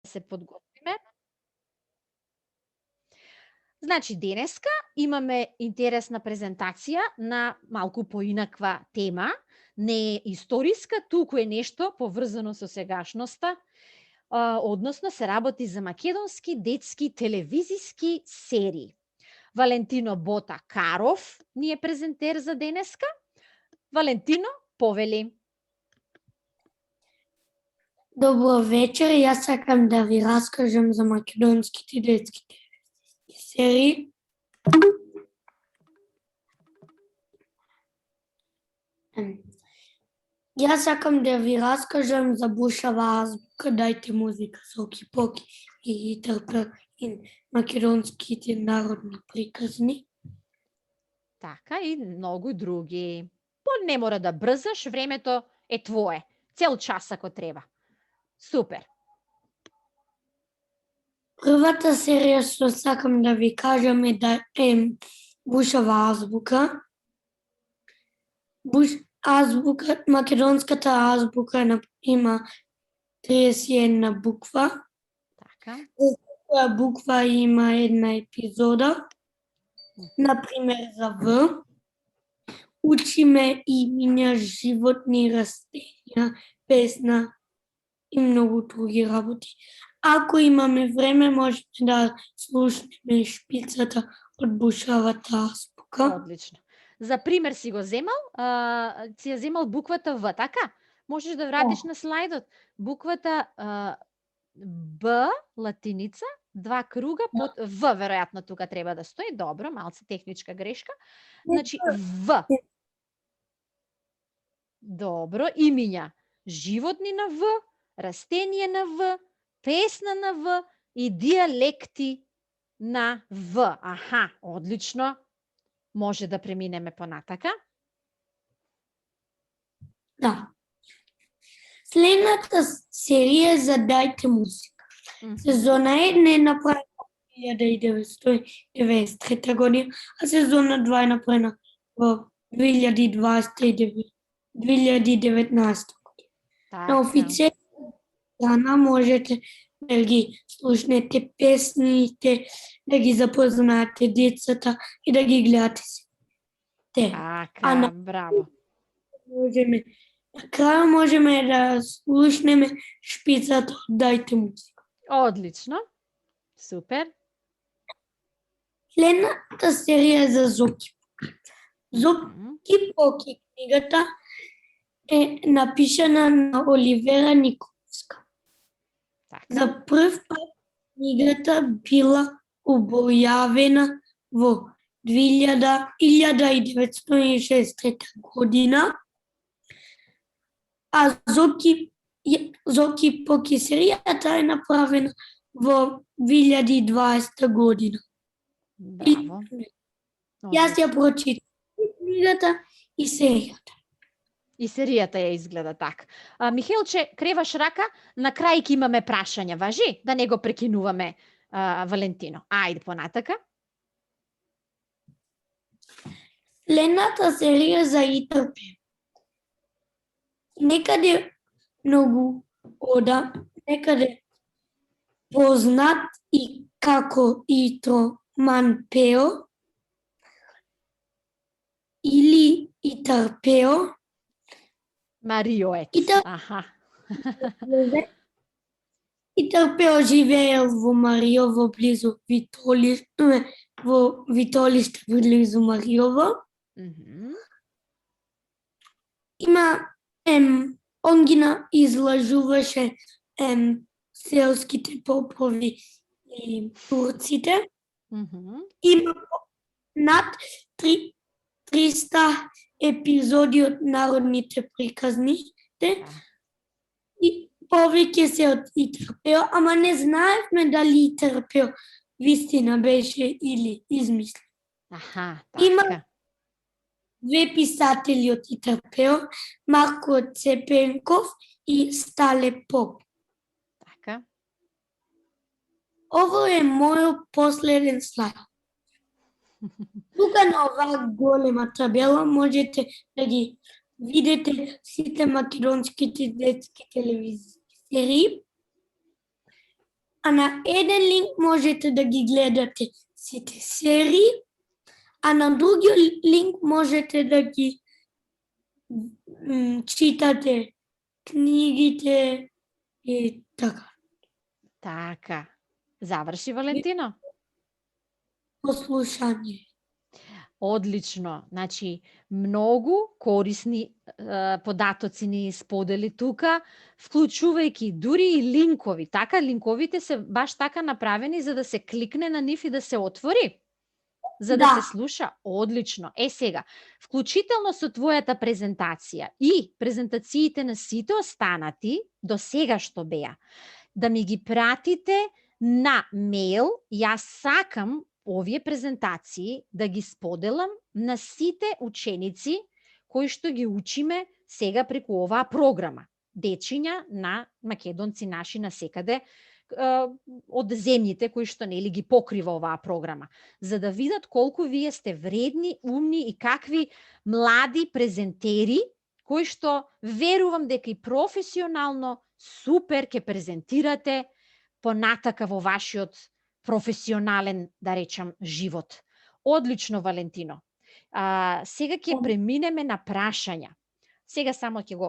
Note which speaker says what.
Speaker 1: се подготвиме. Значи, денеска имаме интересна презентација на малку поинаква тема. Не е историска, туку е нешто поврзано со сегашноста, односно се работи за македонски детски телевизиски серии. Валентино Бота Каров ни е презентер за денеска. Валентино, повели.
Speaker 2: Добро вечер, јас сакам да ви раскажам за македонските детски телевизиски серии. Јас сакам да ви раскажам за Бушава азбука, Дајте музика, Соки Поки и Трпе и македонските народни приказни.
Speaker 1: Така и многу други. Не мора да брзаш, времето е твое. Цел час ако треба. Супер.
Speaker 2: Првата серија што сакам да ви кажам е Бушава азбука. Македонската азбука има 31 буква.
Speaker 1: Така.
Speaker 2: Која буква има една епизода. Например, за В. Учиме имиња, животни, растенија, песна и многу други работи. Ако имаме време, можете да слушнеме шпицата од Бушавата азбука.
Speaker 1: Одлично. За пример си го земал, си ја земал буквата В, така? Можеш да вратиш на слайдот. Буквата Б, латиница, 2 круга под В, веројатно тука треба да стои. Добро, малце техничка грешка. Значи В. Добро, имиња. Животни на В, растение на В, песна на В и дијалекти на В. Аха, одлично. Може да преминеме понатака.
Speaker 2: Да. Следната серија е за Дајте музика. Сезона 1 е направена 1993 година, а сезона 2 е направена во 2019 година. На официјална страна можете да ги слушнете песните, да ги запознаете децата и да ги гледате се.
Speaker 1: Така, браво.
Speaker 2: На крај можеме да слушнеме шпицата од Дајте музика.
Speaker 1: Одлично. Супер.
Speaker 2: Следната серија е за Зоки Поки. Зоки Поки книгата е напишана на Оливера Николовска.
Speaker 1: Така.
Speaker 2: За прв пат книгата била објавена во 1963 година, а Зоки Поки серијата е направена во 2020 година.
Speaker 1: Браво.
Speaker 2: Јас ја прочитав книгата и серијата.
Speaker 1: И серијата ја изгледа така. Михелче, креваш рака, на крај ќе имаме прашања, важи? Да не го прекинуваме Валентино. Ајде понатака.
Speaker 2: Следната серија за Итрпе. Некаде многу ода, некаде познат и како Итро Манпео или Итарпео.
Speaker 1: Мариоец. Аха.
Speaker 2: Итарпео живеел во Мариово близу Витолиште близу Мариово. Он ги излажуваше селските попови и турците. Има над 300 епизоди од народните приказните и повеќе се од Итрпео, ама не знаевме дали Итрпео вистина беше или измислен.
Speaker 1: Аха, така.
Speaker 2: Има 2 писатели од Итрпео, Марко Цепенков и Стале Поп.
Speaker 1: Така.
Speaker 2: Ово е мојот последен слайд. Тука на оваа голема табела можете да ги видите сите македонските детски телевизиски серии. а на еден линк можете да ги гледате сите серии, а на другиот линк можете да ги читате книгите и така.
Speaker 1: Така. Заврши, Валентино.
Speaker 2: Послушање.
Speaker 1: Одлично. Значи, многу корисни податоци ни сподели тука, вклучувајќи дури и линкови. Така, линковите се баш така направени за да се кликне на нив и да се отвори. За да се слуша. Одлично. Сега, вклучително со твојата презентација и презентациите на сите останати, до сега што беа, да ми ги пратите на мејл. Јас сакам овие презентации да ги споделам на сите ученици кои што ги учиме сега преку оваа програма. Дечиња на македонци наши насекаде од земјите кои што нели ги покрива оваа програма, за да видат колку вие сте вредни, умни и какви млади презентери кои што верувам дека и професионално супер ќе презентирате понатака во вашиот професионален, да речам, живот. Одлично, Валентино. Сега ќе преминеме на прашања. Сега само ќе го